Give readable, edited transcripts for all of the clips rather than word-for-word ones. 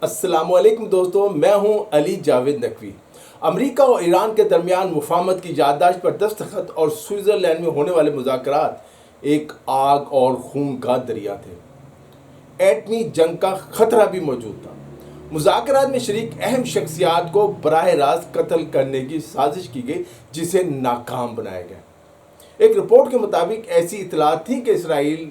السلام علیکم دوستوں، میں ہوں علی جاوید نقوی۔ امریکہ اور ایران کے درمیان مفاہمت کی یادداشت پر دستخط اور سوئٹزرلینڈ میں ہونے والے مذاکرات ایک آگ اور خون کا دریا تھے۔ ایٹمی جنگ کا خطرہ بھی موجود تھا۔ مذاکرات میں شریک اہم شخصیات کو براہ راست قتل کرنے کی سازش کی گئی، جسے ناکام بنایا گیا۔ ایک رپورٹ کے مطابق ایسی اطلاعات تھیں کہ اسرائیل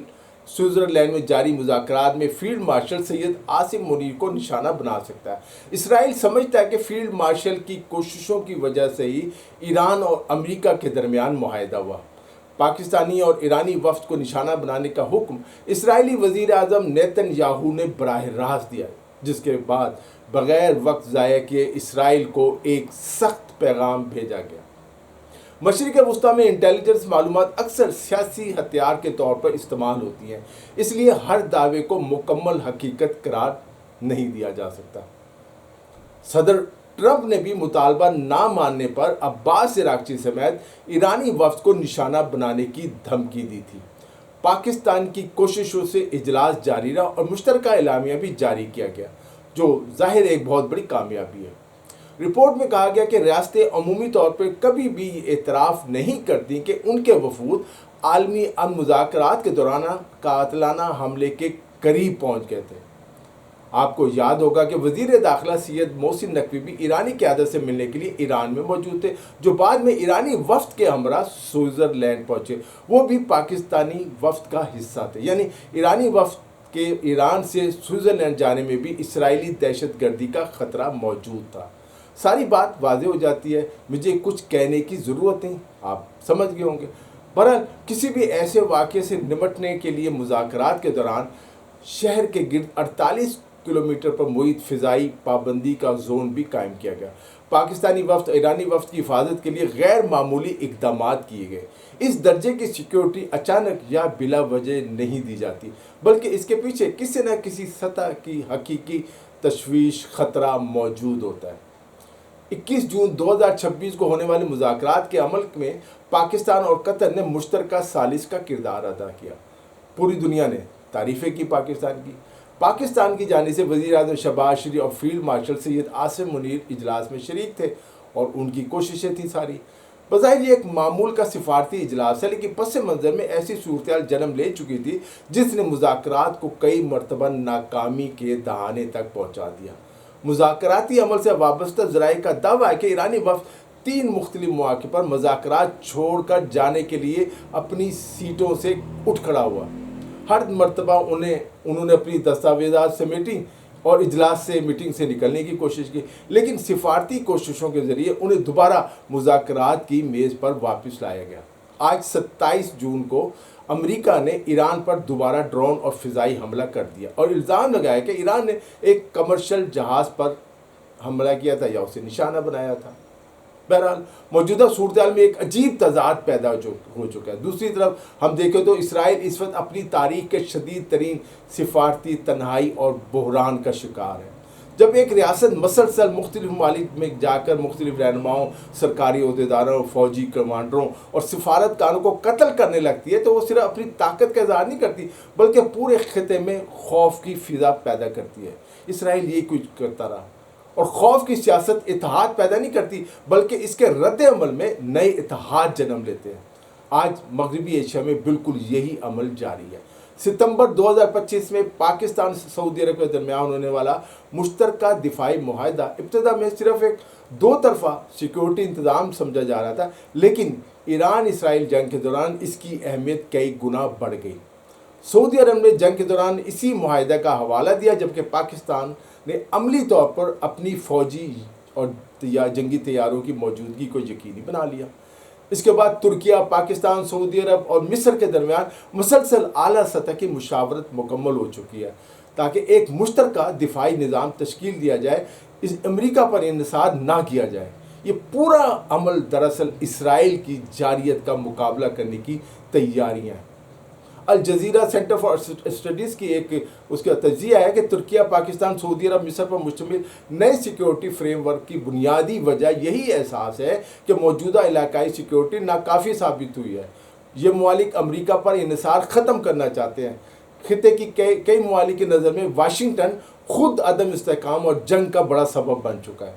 سوئٹزرلینڈ میں جاری مذاکرات میں فیلڈ مارشل سید عاصم منیر کو نشانہ بنا سکتا ہے۔ اسرائیل سمجھتا ہے کہ فیلڈ مارشل کی کوششوں کی وجہ سے ہی ایران اور امریکہ کے درمیان معاہدہ ہوا۔ پاکستانی اور ایرانی وفد کو نشانہ بنانے کا حکم اسرائیلی وزیر اعظم نیتن یاہو نے براہ راست دیا، جس کے بعد بغیر وقت ضائع کیے اسرائیل کو ایک سخت پیغام بھیجا گیا۔ مشرق وسطیٰ میں انٹیلیجنس معلومات اکثر سیاسی ہتھیار کے طور پر استعمال ہوتی ہیں، اس لیے ہر دعوے کو مکمل حقیقت قرار نہیں دیا جا سکتا۔ صدر ٹرمپ نے بھی مطالبہ نہ ماننے پر عباس عراقچی سمیت ایرانی وفد کو نشانہ بنانے کی دھمکی دی تھی۔ پاکستان کی کوششوں سے اجلاس جاری رہا اور مشترکہ اعلامیہ بھی جاری کیا گیا، جو ظاہر ایک بہت بڑی کامیابی ہے۔ رپورٹ میں کہا گیا کہ ریاستیں عمومی طور پر کبھی بھی اعتراف نہیں کرتی کہ ان کے وفود عالمی امن مذاکرات کے دوران قاتلانہ حملے کے قریب پہنچ گئے تھے۔ آپ کو یاد ہوگا کہ وزیر داخلہ سید محسن نقوی بھی ایرانی قیادت سے ملنے کے لیے ایران میں موجود تھے، جو بعد میں ایرانی وفد کے ہمراہ سوئٹزرلینڈ پہنچے۔ وہ بھی پاکستانی وفد کا حصہ تھے، یعنی ایرانی وفد کے ایران سے سوئٹزرلینڈ جانے میں بھی اسرائیلی دہشت گردی کا خطرہ موجود تھا۔ ساری بات واضح ہو جاتی ہے، مجھے کچھ کہنے کی ضرورت نہیں، آپ سمجھ گئے ہوں گے۔ بہرحال کسی بھی ایسے واقعے سے نمٹنے کے لیے مذاکرات کے دوران شہر کے گرد 48 کلومیٹر پر محیط فضائی پابندی کا زون بھی قائم کیا گیا۔ پاکستانی وفد ایرانی وفد کی حفاظت کے لیے غیر معمولی اقدامات کیے گئے۔ اس درجے کی سیکیورٹی اچانک یا بلا وجہ نہیں دی جاتی، بلکہ اس کے پیچھے کسی نہ کسی سطح کی حقیقی تشویش خطرہ موجود ہوتا ہے۔ 21 جون 2026 کو ہونے والے مذاکرات کے عمل میں پاکستان اور قطر نے مشترکہ ثالث کا کردار ادا کیا۔ پوری دنیا نے تعریفیں کی پاکستان کی جانب سے وزیر اعظم شہباز شریف اور فیلڈ مارشل سید عاصم منیر اجلاس میں شریک تھے اور ان کی کوششیں تھیں ساری۔ بظاہر یہ ایک معمول کا سفارتی اجلاس ہے، لیکن پس منظر میں ایسی صورتحال جنم لے چکی تھی جس نے مذاکرات کو کئی مرتبہ ناکامی کے دہانے تک پہنچا دیا۔ مذاکراتی عمل سے وابستہ ذرائع کا دعویٰ ہے کہ ایرانی وفد 3 مختلف مواقع پر مذاکرات چھوڑ کر جانے کے لیے اپنی سیٹوں سے اٹھ کھڑا ہوا۔ ہر مرتبہ انہوں نے اپنی دستاویزات سمیٹی اور اجلاس سے میٹنگ سے نکلنے کی کوشش کی، لیکن سفارتی کوششوں کے ذریعے انہیں دوبارہ مذاکرات کی میز پر واپس لایا گیا۔ آج 27 جون کو امریکہ نے ایران پر دوبارہ ڈرون اور فضائی حملہ کر دیا اور الزام لگایا کہ ایران نے ایک کمرشل جہاز پر حملہ کیا تھا یا اسے نشانہ بنایا تھا۔ بہرحال موجودہ صورتحال میں ایک عجیب تضاد پیدا ہو چکا ہے۔ دوسری طرف ہم دیکھیں تو اسرائیل اس وقت اپنی تاریخ کے شدید ترین سفارتی تنہائی اور بحران کا شکار ہے۔ جب ایک ریاست مسلسل مختلف ممالک میں جا کر مختلف رہنماؤں، سرکاری عہدیداروں، فوجی کمانڈروں اور سفارتکاروں کو قتل کرنے لگتی ہے تو وہ صرف اپنی طاقت کا اظہار نہیں کرتی، بلکہ پورے خطے میں خوف کی فضا پیدا کرتی ہے۔ اسرائیل یہی کچھ کرتا رہا، اور خوف کی سیاست اتحاد پیدا نہیں کرتی، بلکہ اس کے رد عمل میں نئے اتحاد جنم لیتے ہیں۔ آج مغربی ایشیا میں بالکل یہی عمل جاری ہے۔ ستمبر 2025 میں پاکستان سعودی عرب کے درمیان ہونے والا مشترکہ دفاعی معاہدہ ابتدا میں صرف ایک 2 طرفہ سیکیورٹی انتظام سمجھا جا رہا تھا، لیکن ایران اسرائیل جنگ کے دوران اس کی اہمیت کئی گنا بڑھ گئی۔ سعودی عرب نے جنگ کے دوران اسی معاہدہ کا حوالہ دیا، جبکہ پاکستان نے عملی طور پر اپنی فوجی اور جنگی طیاروں کی موجودگی کو یقینی بنا لیا۔ اس کے بعد ترکیہ، پاکستان، سعودی عرب اور مصر کے درمیان مسلسل اعلیٰ سطح کی مشاورت مکمل ہو چکی ہے تاکہ ایک مشترکہ دفاعی نظام تشکیل دیا جائے، اس امریکہ پر انحصار نہ کیا جائے۔ یہ پورا عمل دراصل اسرائیل کی جارحیت کا مقابلہ کرنے کی تیاریاں ہیں۔ الجزیرہ سینٹر فار اسٹڈیز کی اس کا تجزیہ ہے کہ ترکیہ، پاکستان، سعودی عرب، مصر پر مشتمل نئے سیکیورٹی فریم ورک کی بنیادی وجہ یہی احساس ہے کہ موجودہ علاقائی سیکیورٹی ناکافی ثابت ہوئی ہے۔ یہ ممالک امریکہ پر انحصار ختم کرنا چاہتے ہیں۔ خطے کی کئی ممالک کی نظر میں واشنگٹن خود عدم استحکام اور جنگ کا بڑا سبب بن چکا ہے۔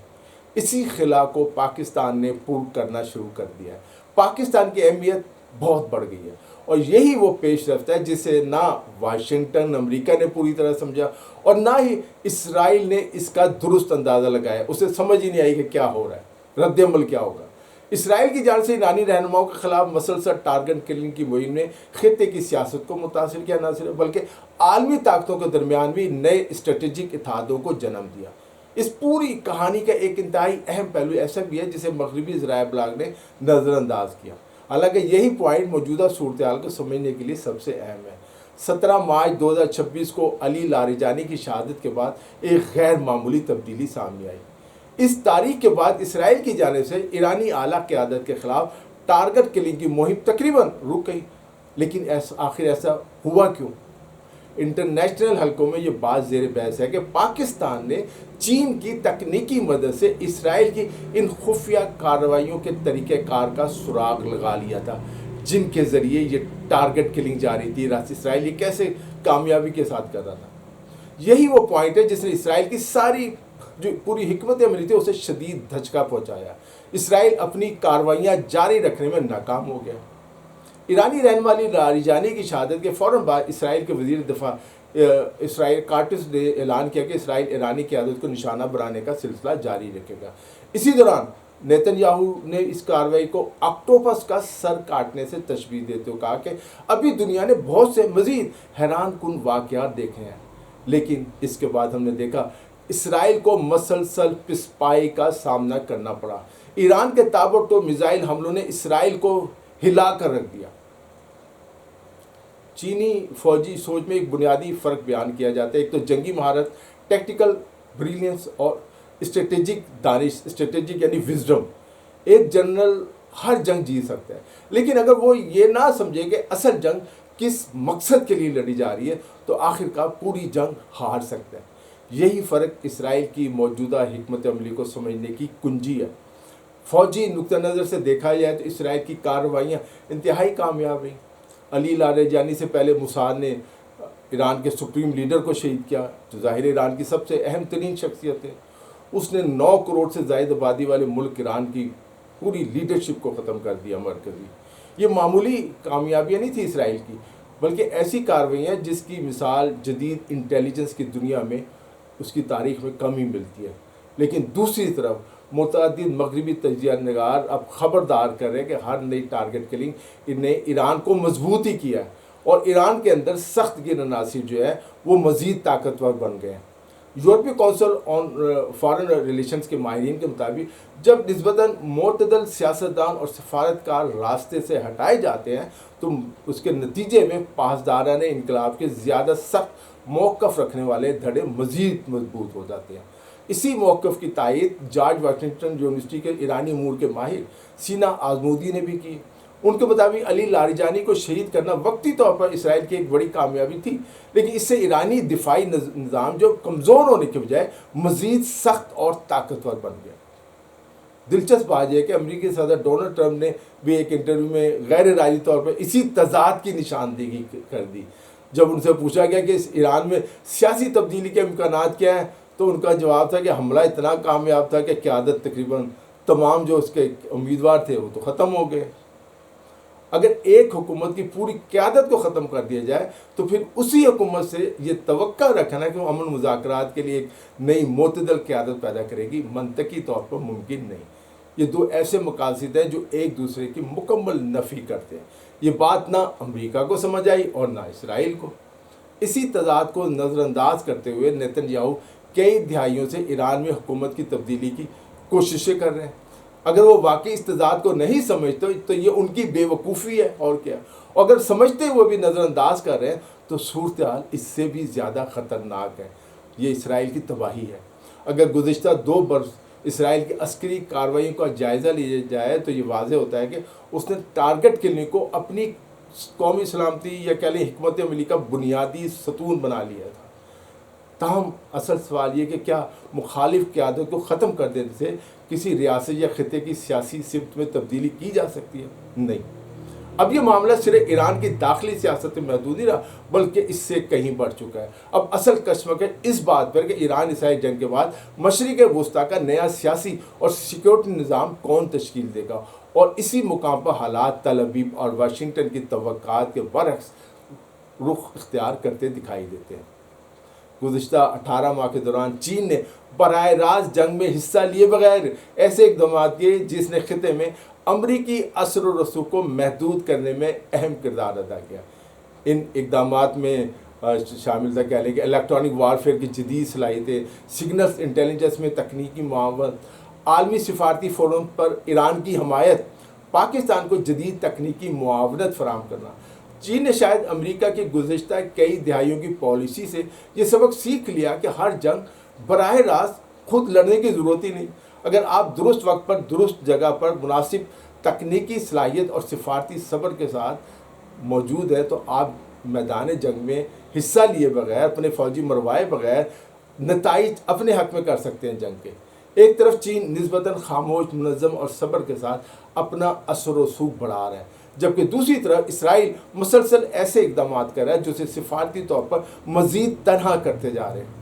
اسی خلا کو پاکستان نے پور کرنا شروع کر دیا ہے۔ پاکستان کی اہمیت بہت بڑھ گئی ہے، اور یہی وہ پیش رفت ہے جسے نہ واشنگٹن امریکہ نے پوری طرح سمجھا اور نہ ہی اسرائیل نے اس کا درست اندازہ لگایا۔ اسے سمجھ ہی نہیں آئی کہ کیا ہو رہا ہے، رد عمل کیا ہوگا۔ اسرائیل کی جانب سے ایرانی رہنماؤں کے خلاف مسلسل ٹارگٹ کلنگ کی مہم نے خطے کی سیاست کو متاثر کیا، نہ صرف بلکہ عالمی طاقتوں کے درمیان بھی نئے اسٹریٹجک اتحادوں کو جنم دیا۔ اس پوری کہانی کا ایک انتہائی اہم پہلو ایسا بھی ہے جسے مغربی ذرائع ابلاغ نے نظر انداز کیا، حالانکہ یہی پوائنٹ موجودہ صورتحال کو سمجھنے کے لیے سب سے اہم ہے۔ 17 مارچ 2026 کو علی لاریجانی کی شہادت کے بعد ایک غیر معمولی تبدیلی سامنے آئی۔ اس تاریخ کے بعد اسرائیل کی جانب سے ایرانی اعلیٰ قیادت کے خلاف ٹارگٹ کلنگ کی مہم تقریباً رک گئی، لیکن آخر ایسا ہوا کیوں؟ انٹرنیشنل حلقوں میں یہ بات زیر بحث ہے کہ پاکستان نے چین کی تکنیکی مدد سے اسرائیل کی ان خفیہ کارروائیوں کے طریقہ کار کا سراغ لگا لیا تھا جن کے ذریعے یہ ٹارگٹ کلنگ جاری تھی۔ اسرائیل یہ کیسے کامیابی کے ساتھ کر رہا تھا؟ یہی وہ پوائنٹ ہے جس نے اسرائیل کی ساری جو پوری حکمت عملی تھی اسے شدید دھچکا پہنچایا۔ اسرائیل اپنی کارروائیاں جاری رکھنے میں ناکام ہو گیا۔ ایرانی رہنما علی لاریجانی کی شہادت کے فوراً بعد اسرائیل کے وزیر دفاع اسرائیل کاٹس نے اعلان کیا کہ اسرائیل ایرانی قیادت کو نشانہ بنانے کا سلسلہ جاری رکھے گا۔ اسی دوران نیتن یاہو نے اس کارروائی کو آکٹوپس کا سر کاٹنے سے تشبیہ دیتے ہوئے کہا کہ ابھی دنیا نے بہت سے مزید حیران کن واقعات دیکھے ہیں، لیکن اس کے بعد ہم نے دیکھا اسرائیل کو مسلسل پسپائی کا سامنا کرنا پڑا۔ ایران کے تابڑتوڑ میزائل حملوں نے اسرائیل کو ہلا کر رکھ دیا۔ چینی فوجی سوچ میں ایک بنیادی فرق بیان کیا جاتا ہے، ایک تو جنگی مہارت، ٹیکٹیکل بریلینس اور اسٹریٹجک دانش، اسٹریٹجک یعنی وزڈم۔ ایک جنرل ہر جنگ جیت سکتا ہے، لیکن اگر وہ یہ نہ سمجھے کہ اصل جنگ کس مقصد کے لیے لڑی جا رہی ہے تو آخر کار پوری جنگ ہار سکتا ہے۔ یہی فرق اسرائیل کی موجودہ حکمت عملی کو سمجھنے کی کنجی ہے۔ فوجی نقطہ نظر سے دیکھا جائے تو اسرائیل کی کارروائیاں انتہائی کامیاب رہیں۔ علی لاریجانی سے پہلے موساد نے ایران کے سپریم لیڈر کو شہید کیا، جو ظاہر ایران کی سب سے اہم ترین شخصیت ہے۔ اس نے 9 کروڑ سے زائد آبادی والے ملک ایران کی پوری لیڈرشپ کو ختم کر دیا مرکزی۔ یہ معمولی کامیابیاں نہیں تھی اسرائیل کی، بلکہ ایسی کارروائیاں جس کی مثال جدید انٹیلیجنس کی دنیا میں اس کی تاریخ میں کم ہی ملتی ہے۔ لیکن دوسری طرف متعدد مغربی تجزیہ نگار اب خبردار کر رہے ہیں کہ ہر نئی ٹارگٹ کلنگ نے ایران کو مضبوط ہی کیا ہے، اور ایران کے اندر سخت گیر عناصر جو ہے وہ مزید طاقتور بن گئے ہیں۔ یورپی کونسل آن فارن ریلیشنز کے ماہرین کے مطابق جب نسبتاً معتدل سیاستدان اور سفارتکار راستے سے ہٹائے جاتے ہیں تو اس کے نتیجے میں پاسداران انقلاب کے زیادہ سخت موقف رکھنے والے دھڑے مزید مضبوط ہو جاتے ہیں۔ اسی موقف کی تائید جارج واشنگٹن یونیورسٹی کے ایرانی امور کے ماہر سینا آزمودی نے بھی کی۔ ان کے مطابق علی لاریجانی کو شہید کرنا وقتی طور پر اسرائیل کی ایک بڑی کامیابی تھی، لیکن اس سے ایرانی دفاعی نظام جو کمزور ہونے کے بجائے مزید سخت اور طاقتور بن گیا۔ دلچسپ بات یہ ہے کہ امریکی صدر ڈونلڈ ٹرمپ نے بھی ایک انٹرویو میں غیر ارادی طور پر اسی تضاد کی نشاندہی کر دی۔ جب ان سے پوچھا گیا کہ اس ایران میں سیاسی تبدیلی کے امکانات کیا ہیں تو ان کا جواب تھا کہ حملہ اتنا کامیاب تھا کہ قیادت تقریباً تمام جو اس کے امیدوار تھے وہ تو ختم ہو گئے۔ اگر ایک حکومت کی پوری قیادت کو ختم کر دیا جائے تو پھر اسی حکومت سے یہ توقع رکھنا کہ وہ امن مذاکرات کے لیے ایک نئی معتدل قیادت پیدا کرے گی منطقی طور پر ممکن نہیں۔ یہ دو ایسے مقاصد ہیں جو ایک دوسرے کی مکمل نفی کرتے ہیں۔ یہ بات نہ امریکہ کو سمجھ آئی اور نہ اسرائیل کو۔ اسی تضاد کو نظر انداز کرتے ہوئے نیتن یاہو کئی دہائیوں سے ایران میں حکومت کی تبدیلی کی کوششیں کر رہے ہیں۔ اگر وہ واقعی اس تضاد کو نہیں سمجھتے تو یہ ان کی بے وقوفی ہے اور کیا، اور اگر سمجھتے ہوئے بھی نظر انداز کر رہے ہیں تو صورتحال اس سے بھی زیادہ خطرناک ہے۔ یہ اسرائیل کی تباہی ہے۔ اگر گزشتہ 2 برس اسرائیل کی عسکری کارروائیوں کا جائزہ لیا جائے تو یہ واضح ہوتا ہے کہ اس نے ٹارگٹ کلنگ کو اپنی قومی سلامتی یا کہہ لیں حکمت عملی کا بنیادی ستون بنا لیا تھا۔ تاہم اصل سوال یہ کہ کیا مخالف قیادت کو ختم کر دینے سے کسی ریاست یا خطے کی سیاسی سمت میں تبدیلی کی جا سکتی ہے؟ نہیں۔ اب یہ معاملہ صرف ایران کی داخلی سیاست میں محدود نہیں رہا بلکہ اس سے کہیں بڑھ چکا ہے۔ اب اصل کشمکش اس بات پر کہ ایران اسرائیل جنگ کے بعد مشرق وسطیٰ کا نیا سیاسی اور سیکیورٹی نظام کون تشکیل دے گا، اور اسی مقام پر حالات تل ابیب اور واشنگٹن کی توقعات کے برعکس رخ اختیار کرتے دکھائی دیتے ہیں۔ گزشتہ 18 ماہ کے دوران چین نے براہ راست جنگ میں حصہ لیے بغیر ایسے اقدامات کیے جس نے خطے میں امریکی اثر و رسوخ کو محدود کرنے میں اہم کردار ادا کیا۔ ان اقدامات میں شامل تھا کہہ لیں کہ الیکٹرانک وارفیئر کی جدید صلاحیتیں، سگنلز انٹیلیجنس میں تکنیکی معاونت، عالمی سفارتی فورم پر ایران کی حمایت، پاکستان کو جدید تکنیکی معاونت فراہم کرنا۔ چین نے شاید امریکہ کی گزشتہ کئی دہائیوں کی پالیسی سے یہ سبق سیکھ لیا کہ ہر جنگ براہ راست خود لڑنے کی ضرورت ہی نہیں۔ اگر آپ درست وقت پر درست جگہ پر مناسب تکنیکی صلاحیت اور سفارتی صبر کے ساتھ موجود ہے تو آپ میدان جنگ میں حصہ لیے بغیر، اپنے فوجی مروائے بغیر نتائج اپنے حق میں کر سکتے ہیں جنگ کے۔ ایک طرف چین نسبتاً خاموش، منظم اور صبر کے ساتھ اپنا اثر و رسوخ بڑھا رہا ہے، جبکہ دوسری طرف اسرائیل مسلسل ایسے اقدامات کر رہا ہے جو اسے سفارتی طور پر مزید تنہا کرتے جا رہے ہیں۔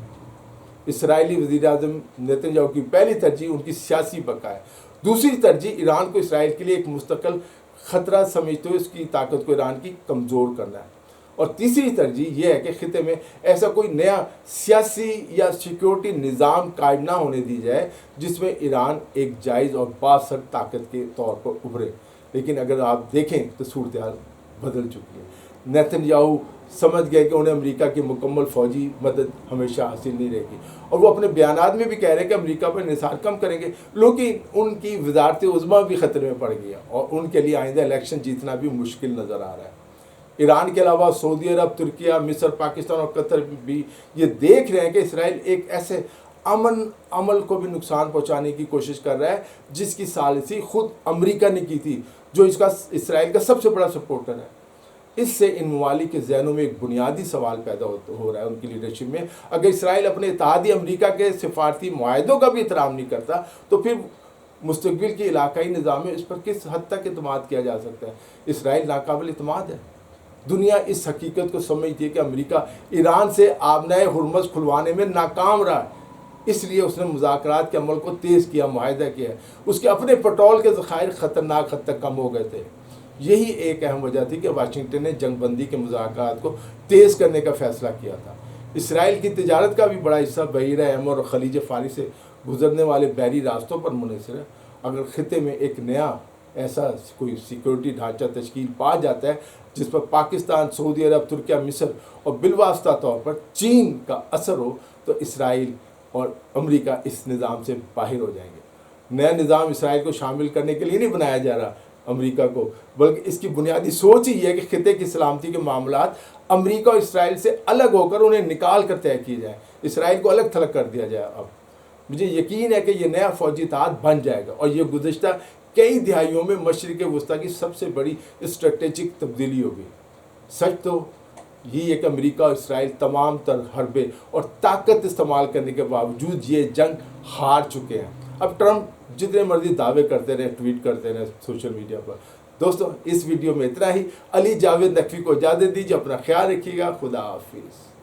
اسرائیلی وزیر اعظم نیتن یاہو کی پہلی ترجیح ان کی سیاسی بقا ہے، دوسری ترجیح ایران کو اسرائیل کے لیے ایک مستقل خطرہ سمجھتے ہوئے اس کی طاقت کو ایران کی کمزور کرنا ہے، اور تیسری ترجیح یہ ہے کہ خطے میں ایسا کوئی نیا سیاسی یا سیکیورٹی نظام قائم نہ ہونے دی جائے جس میں ایران ایک جائز اور بااثر طاقت کے طور پر ابھرے۔ لیکن اگر آپ دیکھیں تو صورتحال بدل چکی ہے۔ نیتن یاہو سمجھ گئے کہ انہیں امریکہ کی مکمل فوجی مدد ہمیشہ حاصل نہیں رہے گی، اور وہ اپنے بیانات میں بھی کہہ رہے ہیں کہ امریکہ پر انحصار کم کریں گے، لیکن ان کی وزارت عظمیٰ بھی خطرے میں پڑ گئی ہے اور ان کے لیے آئندہ الیکشن جیتنا بھی مشکل نظر آ رہا ہے۔ ایران کے علاوہ سعودی عرب، ترکیہ، مصر، پاکستان اور قطر بھی یہ دیکھ رہے ہیں کہ اسرائیل ایک ایسے امن عمل کو بھی نقصان پہنچانے کی کوشش کر رہا ہے جس کی ثالثی خود امریکہ نے کی تھی، جو اسرائیل کا سب سے بڑا سپورٹر ہے۔ اس سے ان ممالک کے ذہنوں میں ایک بنیادی سوال پیدا ہو رہا ہے ان کی لیڈرشپ میں، اگر اسرائیل اپنے اتحادی امریکہ کے سفارتی معاہدوں کا بھی احترام نہیں کرتا تو پھر مستقبل کی علاقائی نظام میں اس پر کس حد تک اعتماد کیا جا سکتا ہے؟ اسرائیل ناقابل اعتماد ہے۔ دنیا اس حقیقت کو سمجھتی ہے کہ امریکہ ایران سے آبنائے ہرمز کھلوانے میں ناکام رہا ہے، اس لیے اس نے مذاکرات کے عمل کو تیز کیا، معاہدہ کیا ہے۔ اس کے اپنے پٹرول کے ذخائر خطرناک حد تک کم ہو گئے تھے۔ یہی ایک اہم وجہ تھی کہ واشنگٹن نے جنگ بندی کے مذاکرات کو تیز کرنے کا فیصلہ کیا تھا۔ اسرائیل کی تجارت کا بھی بڑا حصہ بحیرہ احمر اور خلیج فارس سے گزرنے والے بحری راستوں پر منحصر ہے۔ اگر خطے میں ایک نیا ایسا کوئی سیکورٹی ڈھانچہ تشکیل پا جاتا ہے جس پر پاکستان، سعودی عرب، ترکیہ، مصر اور بالواسطہ طور پر چین کا اثر ہو تو اسرائیل اور امریکہ اس نظام سے باہر ہو جائیں گے۔ نیا نظام اسرائیل کو شامل کرنے کے لیے نہیں بنایا جا رہا امریکہ کو، بلکہ اس کی بنیادی سوچ ہی ہے کہ خطے کی سلامتی کے معاملات امریکہ اور اسرائیل سے الگ ہو کر انہیں نکال کر طے کیے جائیں، اسرائیل کو الگ تھلگ کر دیا جائے۔ اب مجھے یقین ہے کہ یہ نیا فوجی اتحاد بن جائے گا اور یہ گزشتہ کئی دہائیوں میں مشرق وسطیٰ کی سب سے بڑی اسٹریٹجک تبدیلی ہوگی۔ سچ تو یہی ہے کہ امریکہ اور اسرائیل تمام تر حربے اور طاقت استعمال کرنے کے باوجود یہ جنگ ہار چکے ہیں۔ اب ٹرمپ جتنے مرضی دعوے کرتے رہے، ٹویٹ کرتے رہے سوشل میڈیا پر۔ دوستوں، اس ویڈیو میں اتنا ہی۔ علی جاوید نقوی کو اجازت دیجیے، اپنا خیال رکھیے گا۔ خدا حافظ۔